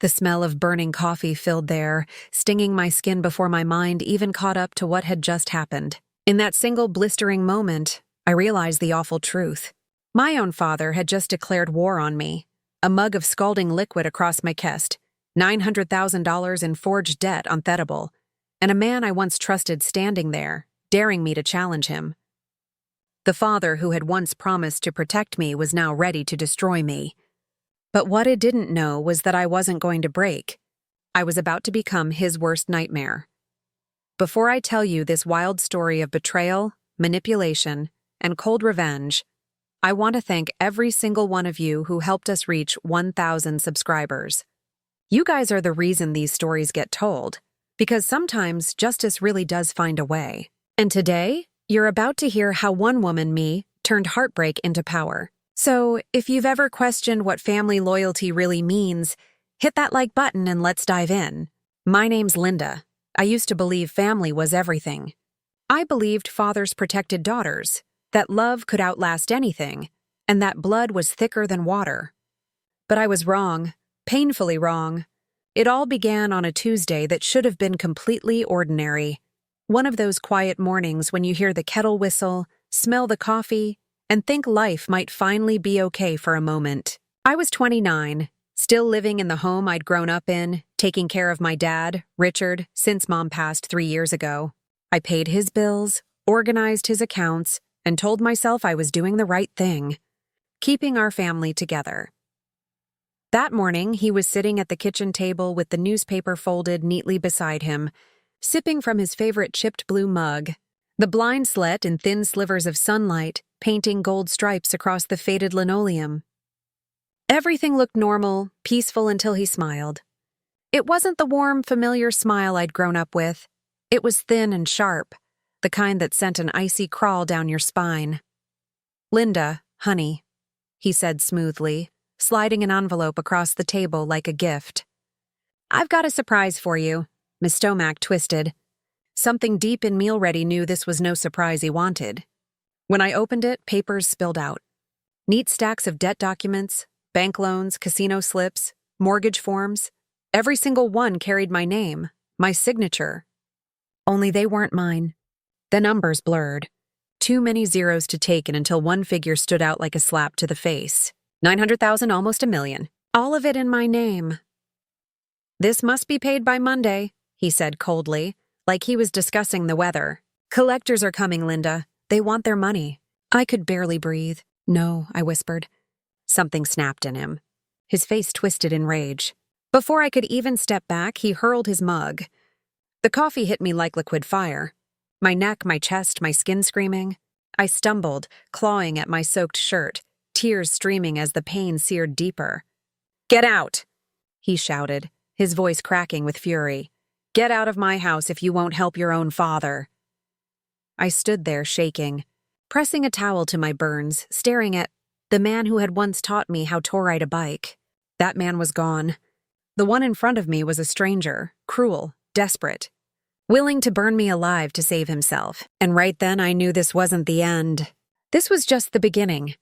The smell of burning coffee filled the air, stinging my skin before my mind even caught up to what had just happened. In that single blistering moment, I realized the awful truth. My own father had just declared war on me. A mug of scalding liquid across my chest, $900,000 in forged debt unthettable, and a man I once trusted standing there, daring me to challenge him. The father who had once promised to protect me was now ready to destroy me. But what I didn't know was that I wasn't going to break. I was about to become his worst nightmare. Before I tell you this wild story of betrayal, manipulation, and cold revenge, I want to thank every single one of you who helped us reach 1,000 subscribers. You guys are the reason these stories get told, because sometimes justice really does find a way. And today, you're about to hear how one woman, me, turned heartbreak into power. So, if you've ever questioned what family loyalty really means, hit that like button and let's dive in. My name's Linda. I used to believe family was everything. I believed fathers protected daughters, that love could outlast anything, and that blood was thicker than water. But I was wrong, painfully wrong. It all began on a Tuesday that should have been completely ordinary. One of those quiet mornings when you hear the kettle whistle, smell the coffee, and think life might finally be okay for a moment. I was 29, still living in the home I'd grown up in, taking care of my dad, Richard, since Mom passed 3 years ago. I paid his bills, organized his accounts, and told myself I was doing the right thing, keeping our family together. That morning, he was sitting at the kitchen table with the newspaper folded neatly beside him, sipping from his favorite chipped blue mug, the blind slit in thin slivers of sunlight painting gold stripes across the faded linoleum. Everything looked normal, peaceful until he smiled. It wasn't the warm, familiar smile I'd grown up with. It was thin and sharp, the kind that sent an icy crawl down your spine. "Linda, honey," he said smoothly, sliding an envelope across the table like a gift. "I've got a surprise for you." Miss Stomack twisted. Something deep in Meal Ready knew this was no surprise he wanted. When I opened it, papers spilled out. Neat stacks of debt documents, bank loans, casino slips, mortgage forms. Every single one carried my name, my signature. Only they weren't mine. The numbers blurred. Too many zeros to take in until one figure stood out like a slap to the face. 900,000, almost $1 million. All of it in my name. "This must be paid by Monday," he said coldly, like he was discussing the weather. "Collectors are coming, Linda. They want their money." I could barely breathe. "No," I whispered. Something snapped in him. His face twisted in rage. Before I could even step back, he hurled his mug. The coffee hit me like liquid fire. My neck, my chest, my skin screaming. I stumbled, clawing at my soaked shirt, tears streaming as the pain seared deeper. "Get out!" he shouted, his voice cracking with fury. "Get out of my house if you won't help your own father." I stood there shaking, pressing a towel to my burns, staring at the man who had once taught me how to ride a bike. That man was gone. The one in front of me was a stranger, cruel, desperate, willing to burn me alive to save himself. And right then I knew this wasn't the end. This was just the beginning.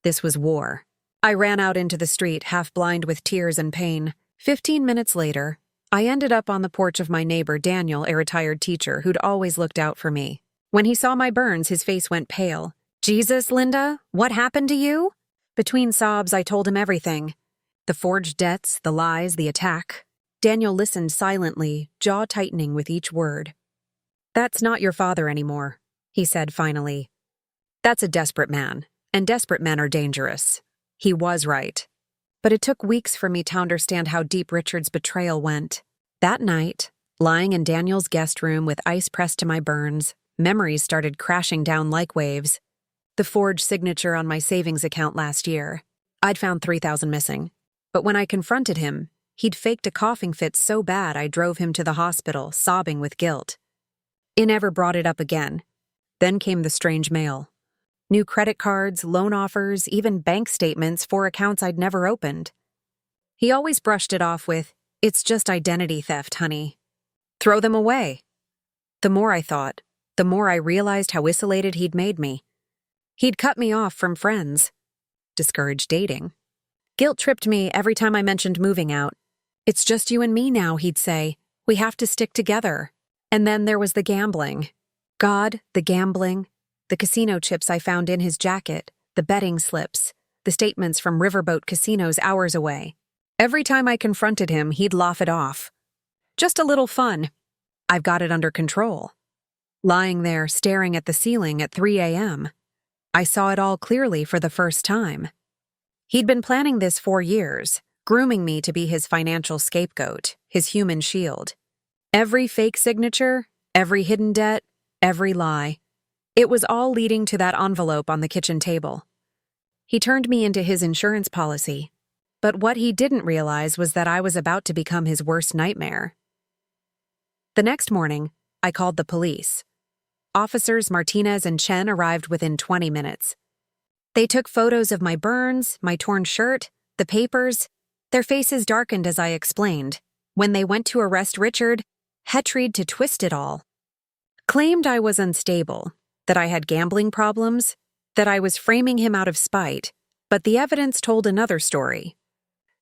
This was war. I ran out into the street, half blind with tears and pain. 15 minutes later, I ended up on the porch of my neighbor Daniel, a retired teacher who'd always looked out for me. When he saw my burns, his face went pale. "Jesus, Linda, what happened to you?" Between sobs, I told him everything. The forged debts, the lies, the attack. Daniel listened silently, jaw tightening with each word. "That's not your father anymore," he said finally. "That's a desperate man, and desperate men are dangerous." He was right. But it took weeks for me to understand how deep Richard's betrayal went. That night, lying in Daniel's guest room with ice pressed to my burns, memories started crashing down like waves. The forged signature on my savings account last year. I'd found 3,000 missing. But when I confronted him, he'd faked a coughing fit so bad I drove him to the hospital, sobbing with guilt. He never brought it up again. Then came the strange mail. New credit cards, loan offers, even bank statements for accounts I'd never opened. He always brushed it off with, "It's just identity theft, honey. Throw them away." The more I thought, the more I realized how isolated he'd made me. He'd cut me off from friends, discouraged dating. Guilt tripped me every time I mentioned moving out. "It's just you and me now," he'd say. "We have to stick together." And then there was the gambling. God, the gambling, the casino chips I found in his jacket, the betting slips, the statements from riverboat casinos hours away. Every time I confronted him, he'd laugh it off. "Just a little fun. I've got it under control." Lying there, staring at the ceiling at 3 a.m., I saw it all clearly for the first time. He'd been planning this for years, grooming me to be his financial scapegoat, his human shield. Every fake signature, every hidden debt, every lie. It was all leading to that envelope on the kitchen table. He turned me into his insurance policy, but what he didn't realize was that I was about to become his worst nightmare. The next morning, I called the police. Officers Martinez and Chen arrived within 20 minutes. They took photos of my burns, my torn shirt, the papers. Their faces darkened as I explained. When they went to arrest Richard, Hetried to twist it all. Claimed I was unstable, that I had gambling problems, that I was framing him out of spite, but the evidence told another story.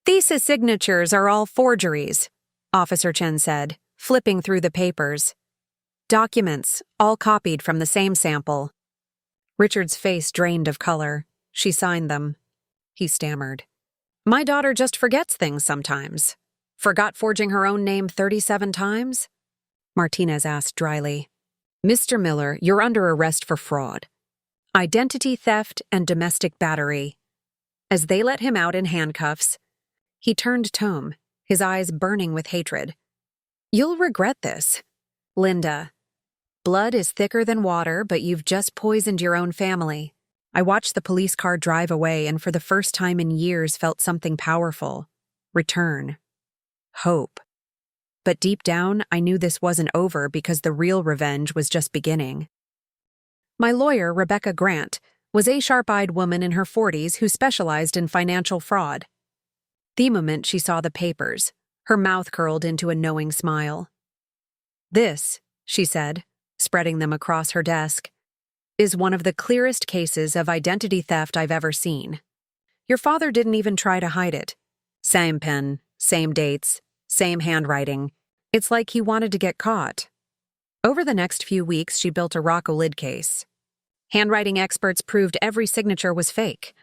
"These signatures are all forgeries," Officer Chen said, flipping through the papers. "Documents, all copied from the same sample." Richard's face drained of color. "She signed them." He stammered. "My daughter just forgets things sometimes. Forgot forging her own name 37 times? Martinez asked dryly. "Mr. Miller, you're under arrest for fraud, identity theft, and domestic battery." As they let him out in handcuffs, he turned Tome, his eyes burning with hatred. "You'll regret this. Linda, blood is thicker than water, but you've just poisoned your own family." I watched the police car drive away and for the first time in years felt something powerful. Return. Hope. But deep down, I knew this wasn't over because the real revenge was just beginning. My lawyer, Rebecca Grant, was a sharp-eyed woman in her 40s who specialized in financial fraud. The moment she saw the papers, her mouth curled into a knowing smile. "This," she said, spreading them across her desk, "is one of the clearest cases of identity theft I've ever seen. Your father didn't even try to hide it. Same pen, same dates, same handwriting. It's like he wanted to get caught." Over the next few weeks, she built a rock-a-lid case. Handwriting experts proved every signature was fake.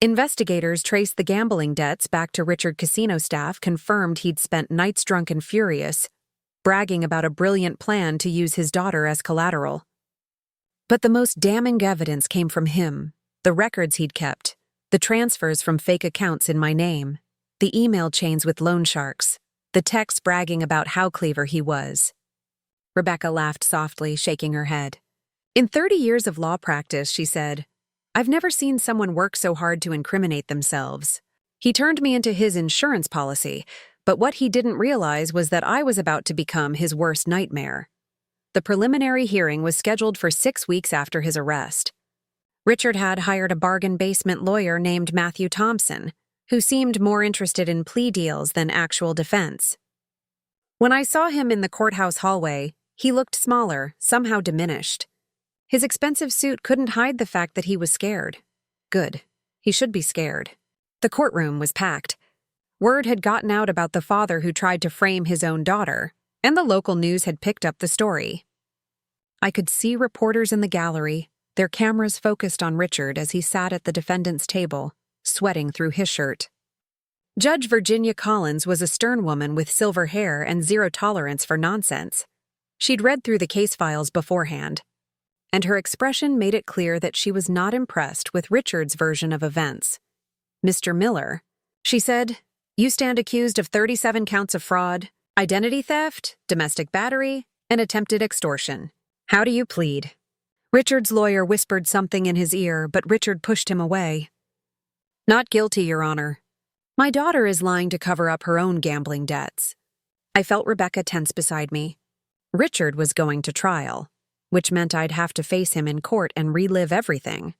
Investigators traced the gambling debts back to Richard Casino staff, confirmed he'd spent nights drunk and furious, bragging about a brilliant plan to use his daughter as collateral. But the most damning evidence came from him, the records he'd kept, the transfers from fake accounts in my name, the email chains with loan sharks, the texts bragging about how clever he was. Rebecca laughed softly, shaking her head. "In 30 years of law practice," she said, "I've never seen someone work so hard to incriminate themselves. He turned me into his insurance policy, but what he didn't realize was that I was about to become his worst nightmare." The preliminary hearing was scheduled for 6 weeks after his arrest. Richard had hired a bargain basement lawyer named Matthew Thompson, who seemed more interested in plea deals than actual defense. When I saw him in the courthouse hallway, he looked smaller, somehow diminished. His expensive suit couldn't hide the fact that he was scared. Good. He should be scared. The courtroom was packed. Word had gotten out about the father who tried to frame his own daughter, and the local news had picked up the story. I could see reporters in the gallery, their cameras focused on Richard as he sat at the defendant's table, sweating through his shirt. Judge Virginia Collins was a stern woman with silver hair and zero tolerance for nonsense. She'd read through the case files beforehand, and her expression made it clear that she was not impressed with Richard's version of events. "Mr. Miller," she said, "you stand accused of 37 counts of fraud, identity theft, domestic battery, and attempted extortion. How do you plead?" Richard's lawyer whispered something in his ear, but Richard pushed him away. "Not guilty, Your Honor. My daughter is lying to cover up her own gambling debts." I felt Rebecca tense beside me. Richard was going to trial, which meant I'd have to face him in court and relive everything.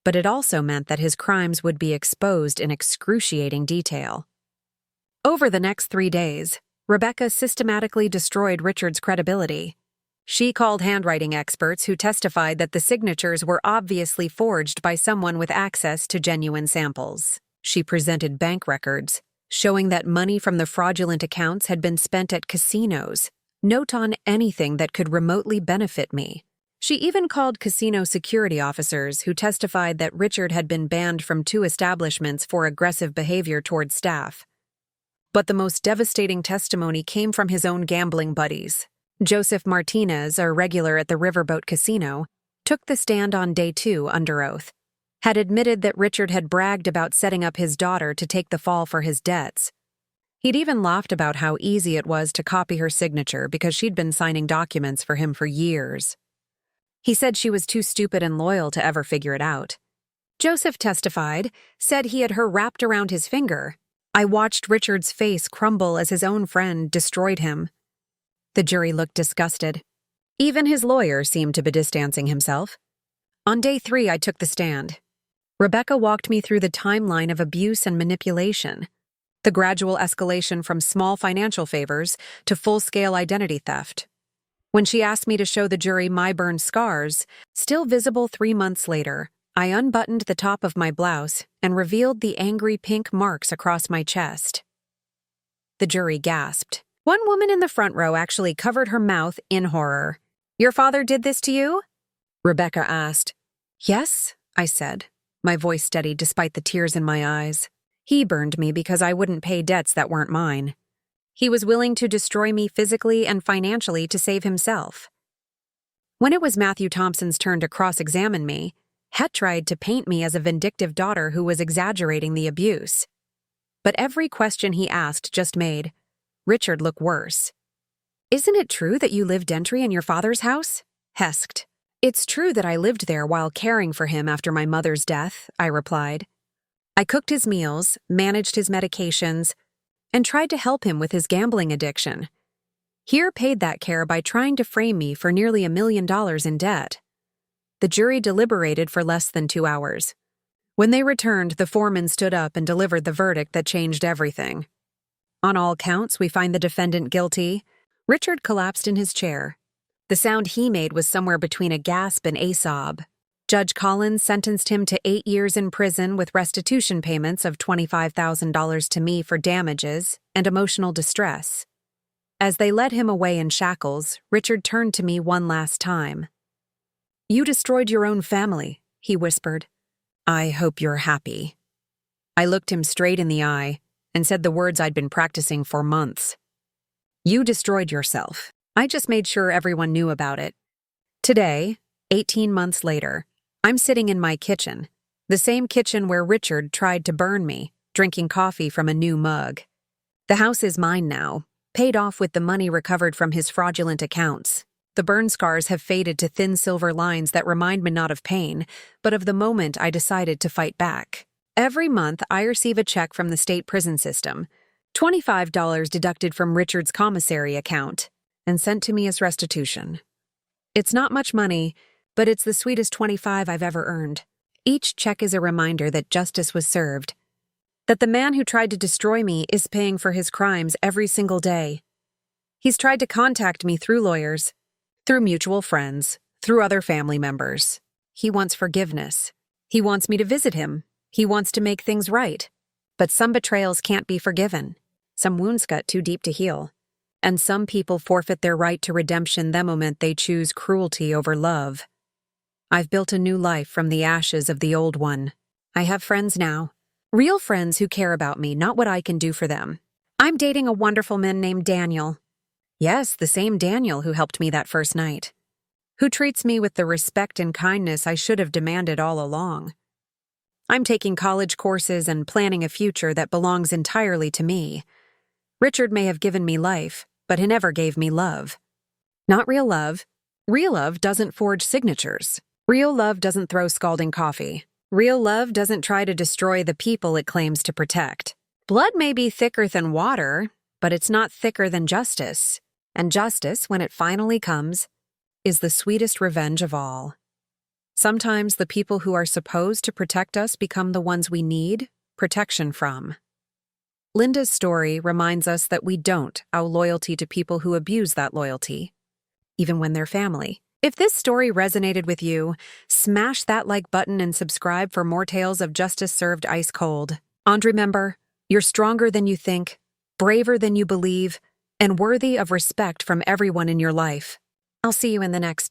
But it also meant that his crimes would be exposed in excruciating detail. Over the next 3 days, Rebecca systematically destroyed Richard's credibility. She called handwriting experts who testified that the signatures were obviously forged by someone with access to genuine samples. She presented bank records, showing that money from the fraudulent accounts had been spent at casinos. Note on anything that could remotely benefit me. She even called casino security officers who testified that Richard had been banned from 2 establishments for aggressive behavior toward staff. But the most devastating testimony came from his own gambling buddies. Joseph Martinez, a regular at the Riverboat Casino, took the stand on day 2 under oath, had admitted that Richard had bragged about setting up his daughter to take the fall for his debts. He'd even laughed about how easy it was to copy her signature because she'd been signing documents for him for years. He said she was too stupid and loyal to ever figure it out. Joseph testified, said he had her wrapped around his finger. I watched Richard's face crumble as his own friend destroyed him. The jury looked disgusted. Even his lawyer seemed to be distancing himself. On day 3, I took the stand. Rebecca walked me through the timeline of abuse and manipulation, the gradual escalation from small financial favors to full-scale identity theft. When she asked me to show the jury my burned scars, still visible 3 months later, I unbuttoned the top of my blouse and revealed the angry pink marks across my chest. The jury gasped. One woman in the front row actually covered her mouth in horror. "Your father did this to you?" Rebecca asked. "Yes," I said, my voice steady despite the tears in my eyes. "He burned me because I wouldn't pay debts that weren't mine. He was willing to destroy me physically and financially to save himself." When it was Matthew Thompson's turn to cross-examine me, Het tried to paint me as a vindictive daughter who was exaggerating the abuse. But every question he asked just made Richard look worse. "Isn't it true that you lived entry in your father's house?" Hesked. "It's true that I lived there while caring for him after my mother's death," I replied. "I cooked his meals, managed his medications, and tried to help him with his gambling addiction. Here paid that care by trying to frame me for nearly $1 million in debt." The jury deliberated for less than 2 hours. When they returned, the foreman stood up and delivered the verdict that changed everything. On all counts, we find the defendant guilty. Richard collapsed in his chair. The sound he made was somewhere between a gasp and a sob. Judge Collins sentenced him to 8 years in prison with restitution payments of $25,000 to me for damages and emotional distress. As they led him away in shackles, Richard turned to me one last time. "You destroyed your own family," he whispered. "I hope you're happy." I looked him straight in the eye and said the words I'd been practicing for months. "You destroyed yourself. I just made sure everyone knew about it." Today, 18 months later, I'm sitting in my kitchen, the same kitchen where Richard tried to burn me, drinking coffee from a new mug. The house is mine now, paid off with the money recovered from his fraudulent accounts. The burn scars have faded to thin silver lines that remind me not of pain, but of the moment I decided to fight back. Every month, I receive a check from the state prison system, $25 deducted from Richard's commissary account, and sent to me as restitution. It's not much money, but it's the sweetest 25 I've ever earned. Each check is a reminder that justice was served, that the man who tried to destroy me is paying for his crimes every single day. He's tried to contact me through lawyers, through mutual friends, through other family members. He wants forgiveness. He wants me to visit him. He wants to make things right. But some betrayals can't be forgiven. Some wounds got too deep to heal. And some people forfeit their right to redemption the moment they choose cruelty over love. I've built a new life from the ashes of the old one. I have friends now. Real friends who care about me, not what I can do for them. I'm dating a wonderful man named Daniel. Yes, the same Daniel who helped me that first night. Who treats me with the respect and kindness I should have demanded all along. I'm taking college courses and planning a future that belongs entirely to me. Richard may have given me life, but he never gave me love. Not real love. Real love doesn't forge signatures. Real love doesn't throw scalding coffee. Real love doesn't try to destroy the people it claims to protect. Blood may be thicker than water, but it's not thicker than justice. And justice, when it finally comes, is the sweetest revenge of all. Sometimes the people who are supposed to protect us become the ones we need protection from. Linda's story reminds us that we don't owe loyalty to people who abuse that loyalty, even when they're family. If this story resonated with you, smash that like button and subscribe for more tales of justice served ice cold. And remember, You're stronger than you think, braver than you believe, and worthy of respect from everyone in your life. I'll see you in the next